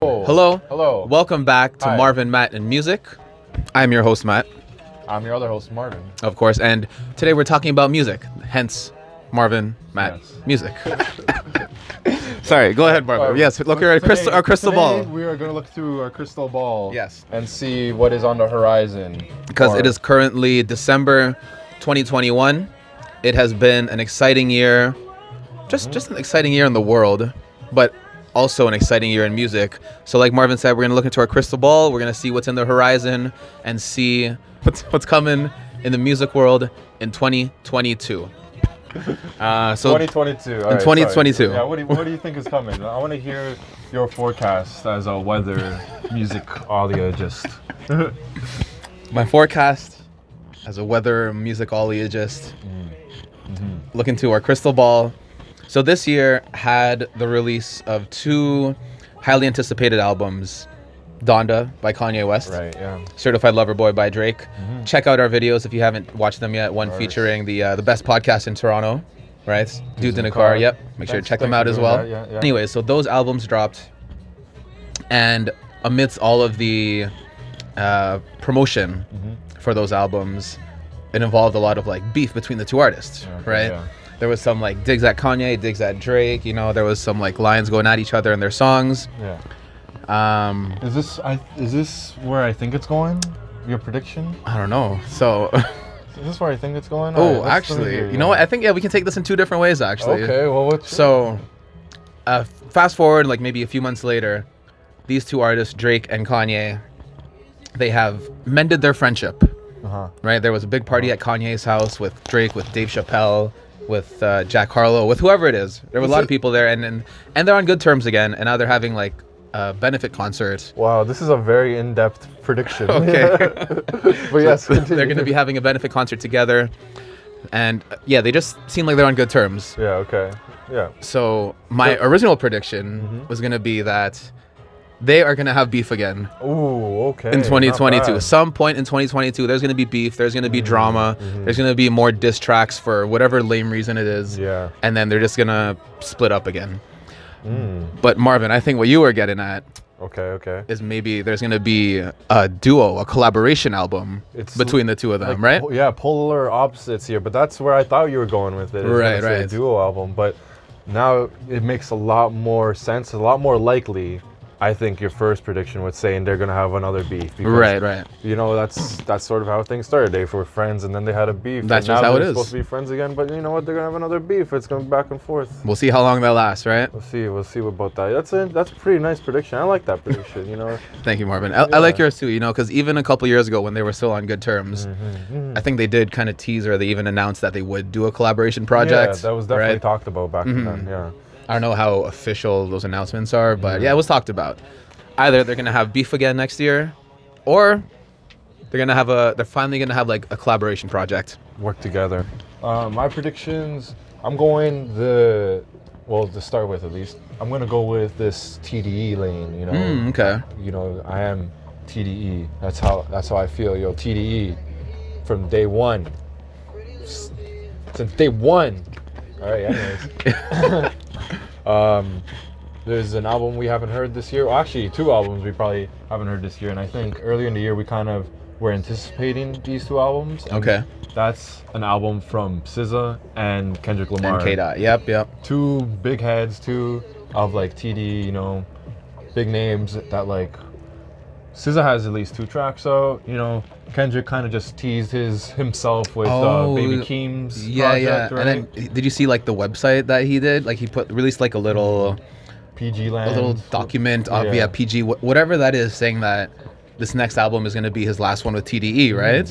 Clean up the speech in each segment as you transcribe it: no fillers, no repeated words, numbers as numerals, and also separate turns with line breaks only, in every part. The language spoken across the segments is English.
Hello.
Hello.
Welcome back to
Hi.
Marvin, Matt, and Music. I'm your host, Matt,
I'm your other host, Marvin.
of course, and today we're talking about music, hence Marvin, Matt,
Yes.
Music. Sorry, go ahead, Marvin. Yes, look at our crystal ball.
We are going to look through our crystal ball.
Yes.
And see what is on the horizon.
Because it
Or-
is currently December 2021. It has been an exciting year, just an exciting year in the world, but also an exciting year in music. So like Marvin said, we're going to look into our crystal ball. We're going to see what's in the horizon and see what's coming in the music world in 2022. So
2022. All
in
right,
2022.
sorry. Yeah, what do you think is coming? I want to hear your forecast as a weather musicologist.
my forecast as a weather musicologist, look into our crystal ball. So this year had the release of two highly anticipated albums, Donda by Kanye West,
Right, yeah.
Certified Lover Boy by Drake. Check out our videos if you haven't watched them yet. One
course.
featuring the best podcast in Toronto, right? Dudes in a car. Yep. Make sure to check them out
Thanks
as
for
well.
doing that, yeah.
Anyway, so those albums dropped, and amidst all of the promotion for those albums, it involved a lot of like beef between the two artists,
Okay,
right?
yeah.
There was some like digs at Kanye, digs at Drake. You know, there was some like lines going at each other in their songs.
Yeah.
Is
Is this where I think it's going? Your prediction?
I don't know. So,
Is this where I think it's going?
oh,
Alright, let's do it
actually,
here,
you know what? I think we can take this in two different ways. Actually.
Okay. Well, what's
So, fast forward like maybe a few months later, these two artists, Drake and Kanye, they have mended their friendship. Right? There was a big party at Kanye's house with Drake, with Dave Chappelle, with Jack Harlow, with whoever it is. There were a lot of people there, and they're on good terms again. And now they're having like a benefit concert.
Wow, this is a very in-depth prediction.
Okay.
But yes,
They're
continue.
going to be having a benefit concert together, and yeah, they just seem like they're on good terms.
Yeah. Okay. Yeah.
So my original prediction was going to be that they are going to have beef again
Ooh. Okay.
in 2022.
Not bad.
Some point in 2022, there's going to be beef. There's going to be drama. There's going to be more diss tracks for whatever lame reason it is.
Yeah.
And then they're just going to split up again. But Marvin, I think what you were getting at
Okay. Okay.
is maybe there's going to be a duo, a collaboration album
It's
between the two of them,
Like,
right?
Yeah, polar opposites here, but that's where I thought you were going with it. is
Right,
gonna say a
right.
duo album, but now it makes a lot more sense, a lot more likely. I think your first prediction was saying they're gonna have another beef. Because,
Right.
You know, that's sort of how things started. They were friends, and then they had a beef.
That's
and
just
now
how it
they're
is.
supposed to be friends again, but you know what? They're gonna have another beef. It's gonna be back and forth.
We'll see how long that lasts, right?
We'll see about that. That's a pretty nice prediction. I like that prediction. You know.
Thank you, Marvin. I like yours too, you know, because even a couple years ago when they were still on good terms, I think they did kind of tease or they even announced that they would do a collaboration project.
Yeah, that was definitely
right?
talked about back then. Yeah.
I don't know how official those announcements are, but yeah, it was talked about. Either they're gonna have beef again next year, or they're finally gonna have like a collaboration project.
Work together. My predictions, I'm going to start with at least, I'm going to go with this TDE lane, you know.
Okay.
You know, I am TDE. That's how I feel, yo. TDE from day one. Since day one. All right, anyways. There's an album we haven't heard this year. Well, actually, two albums we probably haven't heard this year. And I think earlier in the year, we kind of were anticipating these two albums. And
Okay.
That's an album from SZA and Kendrick Lamar.
And K-Dot. Yep.
Two big heads, two of like TD, you know, big names that like SZA has at least two tracks out. You know, Kendrick kind of just teased himself with Baby Keem's project, right?
And then did you see like the website that he did? Like he released like a little
PG Land.
a little document of PG whatever that is, saying that this next album is going to be his last one with TDE, right?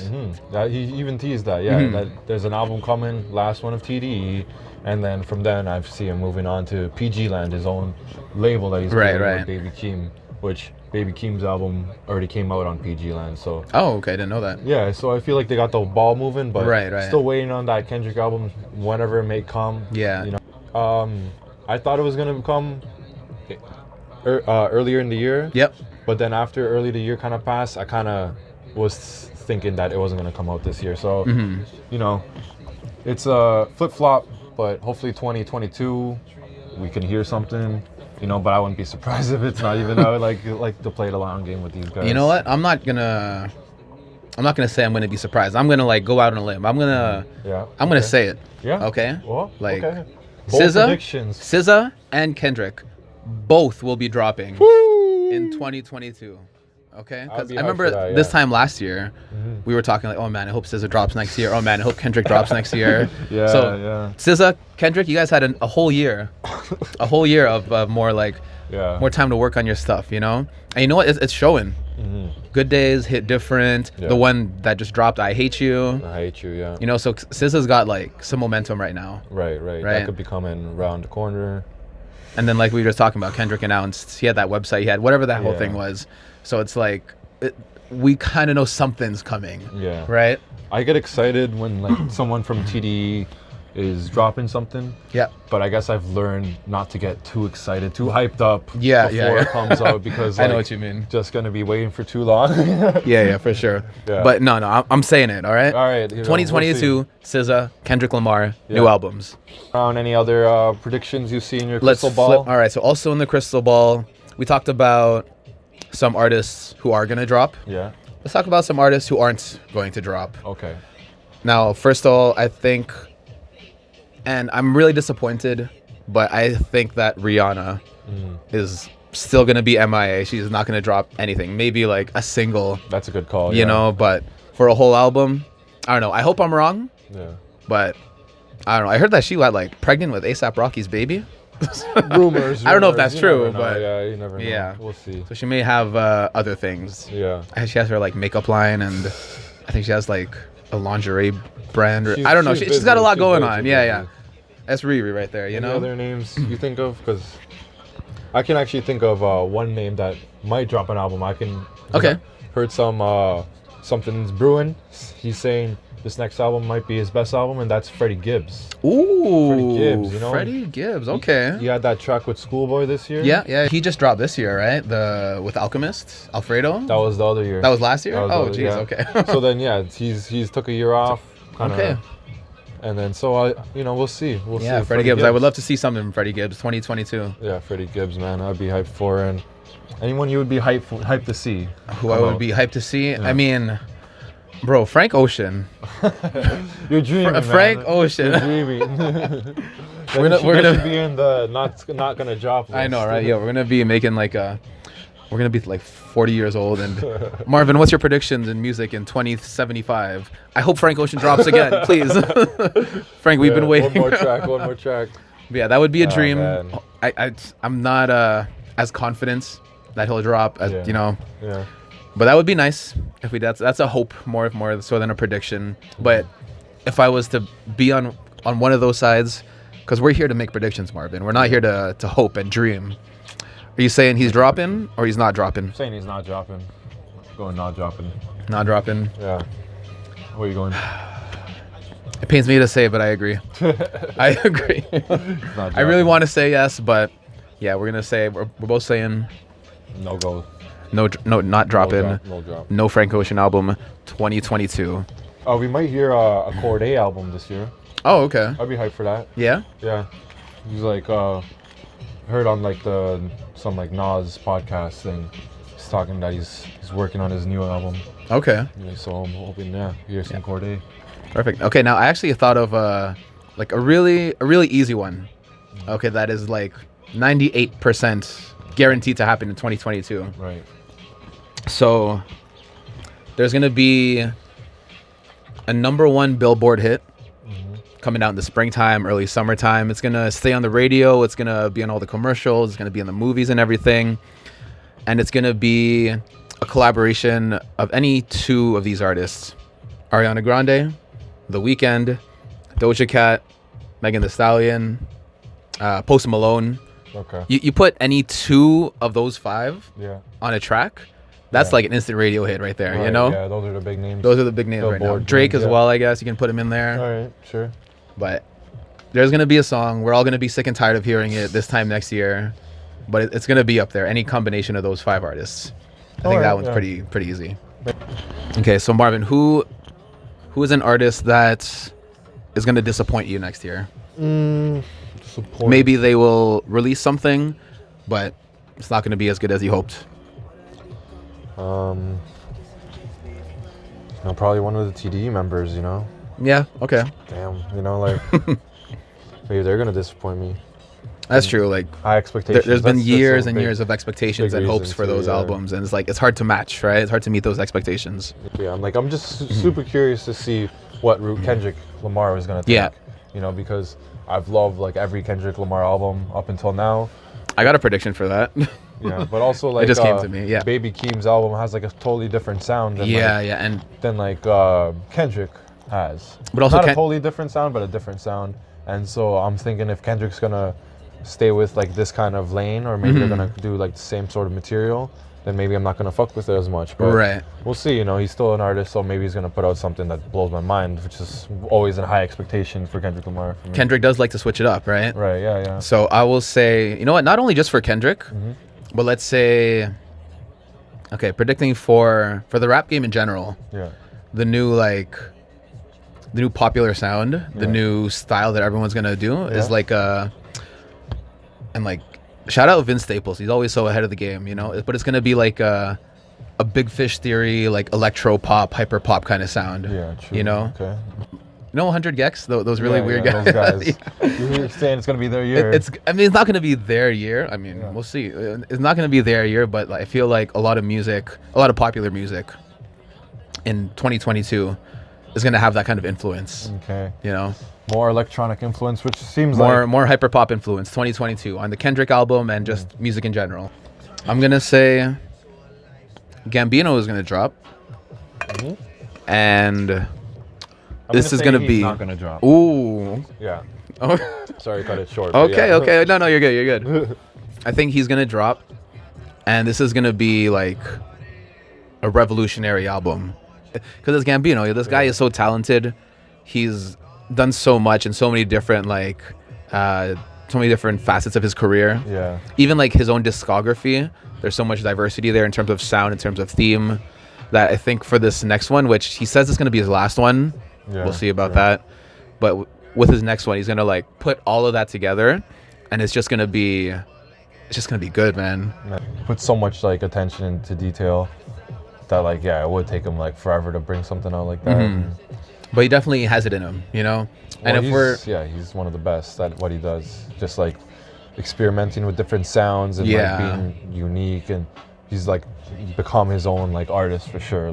That he even teased that, that there's an album coming, last one of TDE, and then from then I see him moving on to PG Land, his own label that he's doing with Baby Keem, which Baby Keem's album already came out on PG Land. So
oh, okay, I didn't know that.
yeah, so I feel like they got the ball moving, but
Right.
still waiting on that Kendrick album whenever it may come.
Yeah.
You know, I thought it was gonna come earlier in the year.
Yep.
But then after early the year kind of passed, I kind of was thinking that it wasn't going to come out this year. So, you know, it's a flip-flop, but hopefully 2022 we can hear something But I wouldn't be surprised if it's not even. I would like to play the long game with these guys.
You know what? I'm not gonna say I'm gonna be surprised. I'm gonna like go out on a limb. I'm gonna say it.
Yeah.
Okay.
Well,
like
okay. Bold predictions.
SZA and Kendrick, both will be dropping in 2022. Okay, because I remember this time last year, we were talking like, oh man, I hope SZA drops next year. Oh man, I hope Kendrick drops next year. SZA, Kendrick, you guys had a whole year, of more like, more time to work on your stuff, And you know what? It's showing. Good Days hit different. The one that just dropped, I Hate You.
I Hate You, yeah.
So SZA's got like some momentum right now.
Right. That could be coming around the corner.
And then like we were just talking about, Kendrick announced he had that website, he had whatever that whole thing was. So it's like we kind of know something's coming. Yeah. Right.
I get excited when like someone from TDE is dropping something.
Yeah.
But I guess I've learned not to get too excited, too hyped up before it comes out because
I know what you mean.
Just gonna be waiting for too long.
yeah, for sure. Yeah. But no, I'm saying it. All right.
All right.
2022, SZA, Kendrick Lamar, new albums.
Any other predictions you see in your crystal ball?
All right. So also in the crystal ball, we talked about some artists who are gonna drop.
Yeah.
Let's talk about some artists who aren't going to drop.
Okay.
Now, first of all, I think, and I'm really disappointed, but I think that Rihanna is still going to be MIA. She's not going to drop anything. Maybe like a single.
That's a good call,
you know, but for a whole album, I don't know. I hope I'm wrong.
Yeah.
But I don't know. I heard that she got like pregnant with A$AP Rocky's baby.
rumors.
I don't know if that's true, but
yeah, you never know.
Yeah,
we'll see.
So she may have other things.
Yeah.
She has her like makeup line, and I think she has like a lingerie brand. I don't know. She's got a lot going on. Yeah. That's Riri right there.
Any other names you think of? Because I can actually think of one name that might drop an album. Heard something's brewing. He's saying this next album might be his best album, and that's Freddie Gibbs.
Ooh,
Freddie Gibbs,
Freddie Gibbs, okay.
He had that track with Schoolboy this year.
Yeah. He just dropped this year, right? With Alchemist, Alfredo.
That was the other year.
That was last year. Oh, jeez, okay.
So then, he's took a year off. Okay. And then we'll see. We'll see.
Freddie Gibbs. I would love to see something from Freddie Gibbs, 2022.
Yeah, Freddie Gibbs, man, I'd be hyped for. And anyone you would be hyped to see?
Who I would be hyped to see? Yeah. I mean, bro, Frank Ocean.
You're dreaming,
Frank
man.
Ocean.
You're dreaming.
we're gonna
be in the not gonna drop list.
I know, right? Yeah, we're gonna be making we're gonna be like 40 years old. And Marvin, what's your predictions in music in 2075? I hope Frank Ocean drops again, please. Frank, we've been waiting.
One more track.
Yeah, that would be a dream. I'm not as confident that he'll drop as
Yeah.
But that would be nice if we. That's a hope more so than a prediction. But if I was to be on one of those sides, because we're here to make predictions, Marvin. We're not here to hope and dream. Are you saying he's dropping or he's not dropping?
I'm saying he's not dropping. Going not dropping.
Not dropping.
Yeah. Where are you going?
It pains me to say, but I agree. I agree. I really want to say yes, but yeah, we're gonna say we're both saying
no go.
No, not dropping.
No drop.
No Frank Ocean album, 2022.
We might hear a Cordae album this year.
Oh, okay.
I'd be hyped for that.
Yeah.
Yeah. He's like heard on like some like Nas podcast thing. He's talking that he's working on his new album.
Okay.
Yeah, so I'm hoping hear some Cordae.
Perfect. Okay, now I actually thought of like a really easy one. Okay, that is like 98% guaranteed to happen in 2022.
Right.
So there's gonna be a #1 Billboard hit coming out in the springtime, early summertime. It's gonna stay on the radio. It's gonna be on all the commercials. It's gonna be in the movies and everything. And it's gonna be a collaboration of any two of these artists: Ariana Grande, The Weeknd, Doja Cat, Megan Thee Stallion, Post Malone.
Okay.
You put any two of those five on a track, that's like an instant radio hit right there,
right,
you know?
Yeah, those are the big names.
Those are the big names right now. Drake as well, I guess. You can put him in there.
All right, sure.
But there's going to be a song. We're all going to be sick and tired of hearing it this time next year. But it's going to be up there. Any combination of those 5 artists. I think that one's pretty easy. Okay, so Marvin, who is an artist that is going to disappoint you next year?
Disappoint.
Maybe they will release something, but it's not going to be as good as you hoped.
Probably one of the TDE members,
Yeah, okay.
Damn, like, maybe they're going to disappoint me.
That's true. Like,
high expectations.
There's been years
some
and years of expectations and hopes for
too,
those albums, and it's hard to match, right? It's hard to meet those expectations.
Yeah, I'm just super curious to see what route Kendrick Lamar is going to take.
Yeah.
Because I've loved like every Kendrick Lamar album up until now.
I got a prediction for that.
Yeah, but also like
it just came to me. Yeah,
Baby Keem's album has like a totally different sound. Than, Kendrick has.
But also
not a totally different sound, but a different sound. And so I'm thinking if Kendrick's gonna stay with like this kind of lane, or maybe they're gonna do like the same sort of material, then maybe I'm not gonna fuck with it as much. But
right.
We'll see. He's still an artist, so maybe he's gonna put out something that blows my mind, which is always a high expectation for Kendrick Lamar. For me.
Kendrick does like to switch it up, right?
Right. Yeah.
So I will say, not only just for Kendrick, but let's say, okay, predicting for the rap game in general.
Yeah.
The new popular sound, the new style that everyone's gonna do is like shout out Vince Staples. He's always so ahead of the game, But it's gonna be like a Big Fish Theory, like electro pop, hyper pop kind of sound.
Yeah, true. Okay.
100 Gex, those really weird guys.
Those guys. You're saying it's gonna be their year.
It's not gonna be their year. I mean, we'll see. It's not gonna be their year, but I feel like a lot of popular music in 2022 is gonna have that kind of influence.
Okay.
More
electronic influence, which seems
more hyper pop influence. 2022 on the Kendrick album and just music in general. I'm gonna say Gambino is gonna drop, and this is gonna be
not gonna drop.
Ooh.
Yeah.
Oh.
Sorry, cut it short.
Okay. No, you're good. You're good. I think he's gonna drop, and this is gonna be like a revolutionary album, because it's Gambino. This guy is so talented. He's done so much in so many different facets of his career.
Yeah.
Even like his own discography, there's so much diversity there in terms of sound, in terms of theme, that I think for this next one, which he says is going to be his last one, we'll see about that. But with his next one, he's going to put all of that together, and it's just going to be good, man.
Put so much attention into detail that it would take him forever to bring something out like that.
But he definitely has it in him,
Well,
and
he's one of the best at what he does. Just experimenting with different sounds and being unique, and he's become his own artist for sure.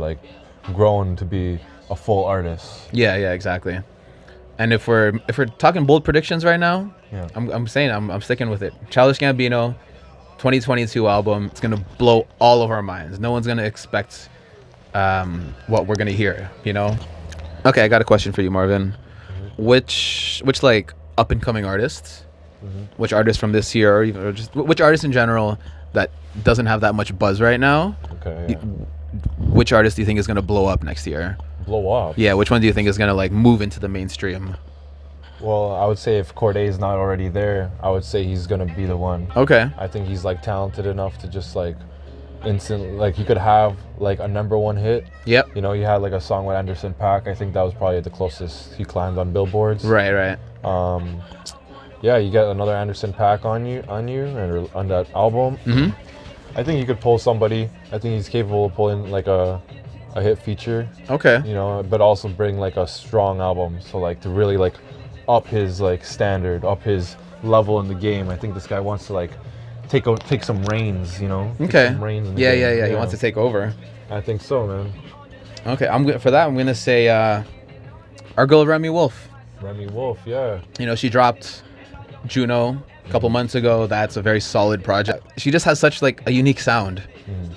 Grown to be a full artist.
Yeah, exactly. And if we're talking bold predictions right now, I'm saying I'm sticking with it. Childish Gambino, 2022 album. It's gonna blow all of our minds. No one's gonna expect what we're gonna hear. Okay, I got a question for you, Marvin. Which up and coming artists, which artist from this year, or just which artist in general that doesn't have that much buzz right now?
Okay. Yeah.
Which artist do you think is gonna blow up next year?
Blow up?
Yeah. Which one do you think is gonna move into the mainstream?
Well, I would say if Corday's not already there, I would say he's gonna be the one.
Okay.
I think he's talented enough to just instant, he could have a number one hit.
Yep.
You had a song with Anderson .Paak. I think that was probably the closest he climbed on billboards.
Right.
Yeah, you get another Anderson .Paak on you and on that album. I think you could pull somebody. I think he's capable of pulling a hit feature.
Okay.
But also bring a strong album. So to really up his standard, up his level in the game. I think this guy wants to take some reins,
Okay.
Some reins in the
yeah,
game.
yeah. He wants to take over.
I think so, man.
Okay, for that. I'm gonna say our girl Remy Wolf.
Remy Wolf, yeah.
She dropped Juno a couple months ago. That's a very solid project. She just has such a unique sound,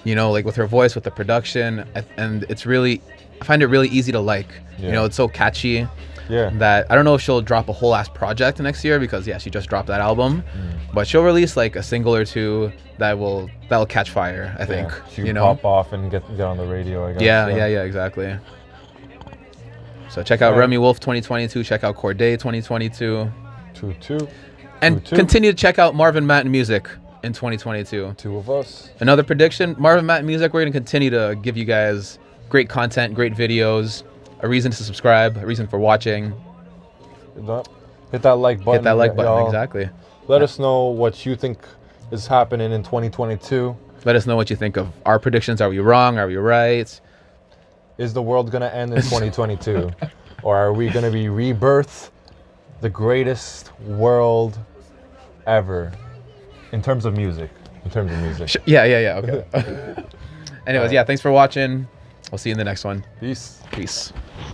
with her voice, with the production, and it's really, I find it really easy to like.
Yeah.
It's so catchy.
Yeah.
That I don't know if she'll drop a whole ass project next year, because she just dropped that album, but she'll release a single or two that'll catch fire. I think.
She can pop off and get on the radio. I guess.
Yeah, exactly. So check out Remy Wolf 2022. Check out Corday 2022. And continue to check out Marvin Matten Music in 2022.
Two of us.
Another prediction: Marvin Matten Music. We're gonna continue to give you guys great content, great videos. A reason to subscribe, a reason for watching.
Hit that like button.
Hit that like button, exactly.
Let us know what you think is happening in 2022.
Let us know what you think of our predictions. Are we wrong? Are we right?
Is the world going to end in 2022? Or are we going to be rebirthed the greatest world ever in terms of music?
Yeah. Okay. Anyways, yeah, thanks for watching. We'll see you in the next one.
Peace.
Peace.